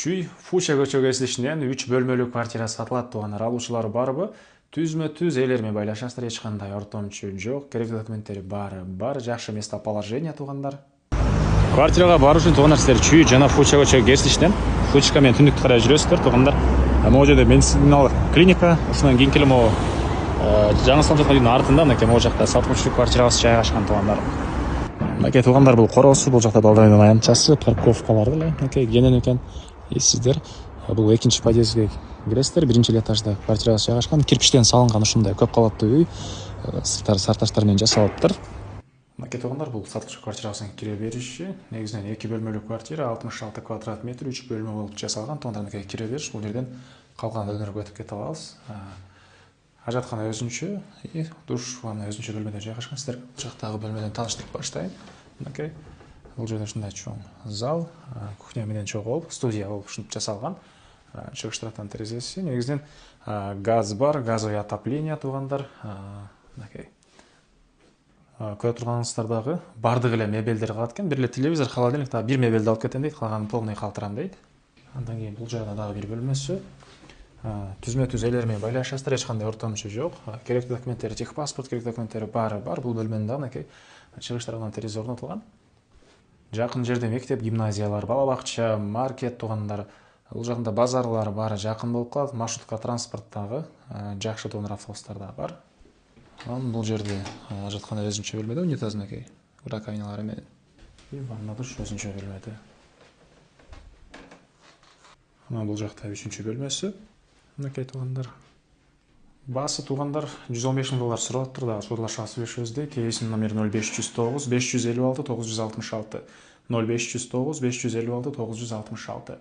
Чүй Фуча көчө кесилишинен 3 бөлмөлүү квартира сатылат туугандар. Алуучулар барбы? Түзмө-түз элерме байлашасыздар, эч кандай ортомчу жок. Керектүү документтери бар, жакшы местоположение туугандар. Квартирага баруу үчүн туугандар сиздер Чүй жана Фуча көчө кесилишинен Фучка менен түндүктү карай жүрөсүздөр туугандар. Могу жерде медициналык клиника, ушундан кийинки эле могу жаңы салып жаткан үйдүн артында мынакей могу жакта сатылуучу квартирабыз жайгашкан туугандар. Мынакей туугандар бул короосу, бул жакта балдайдын аянтчасы, парковкалар эле мынакей кенен экен. Сиздер бул экинчи подъездге киресиздер, биринчи этажда квартирабыз жайгашкан, кирпичтен салынган ушундай көп кабаттуу үй, сарташтар менен жасалыптыр. Мынакей туугандар бул сатылуучу квартирабыздын кире бериши, негизинен 2 бөлмөлүү квартира, 66 квадрат метр, 3 бөлмө болуп жасалган. Туугандар мынакей кире бериш, бул жерден калган өнөргө өтүп кете алабыз. Ажаткана өзүнчө, душ, ванна өзүнчө бөлмөдө жайгашкан. Сиздер бул жактагы бөлмөдөн тааныштырып баштайын. Мынакей бул жерде ушундай чоң зал, кухня менен чогуу студия болуп ушинтип жасалган. Чыгыш тараптан терезеси, негизинен газ бар, газовый отопление туугандар. Мынакей көрүп турганыңыздардагы бардык эле мебелдер калат экен. Бир эле телевизор, холодильник, дагы бир мебелди алып кетем дейт, калганын полный калтырам дейт. Андан кийин бул жагда дагы бир бөлмөсү. Түзмө-түз элер менен байлашасыздар, эч кандай ортомчу жок. Керектүү документтери, техпаспорт, керектүү документтери бар. Бул бөлмөнүн дагы мынакей чыгыш тараптан терезе орнотулган. Жакын жерде мектеп, гимназиялар, бала бакча, маркет туугандар. Бул жакында базарлар бар, жакын болуп калат. Маршрутка транспорт дагы жакшы туугандар, автобустар дагы бар. Бул жерде жаткан өзүнчө бөлмөдө унитаз мынакей раковиналары менен. Ванна душ өзүнчө бөлмөдө. Бул жакта үчүнчү бөлмөсү. Мынакей туугандар. Баасы туугандар $115,000 сурап атыр, дагы соодалашууга сүйлөшөбүз дейт. Кейсинин номери 0509 556 966. 0509 556 966.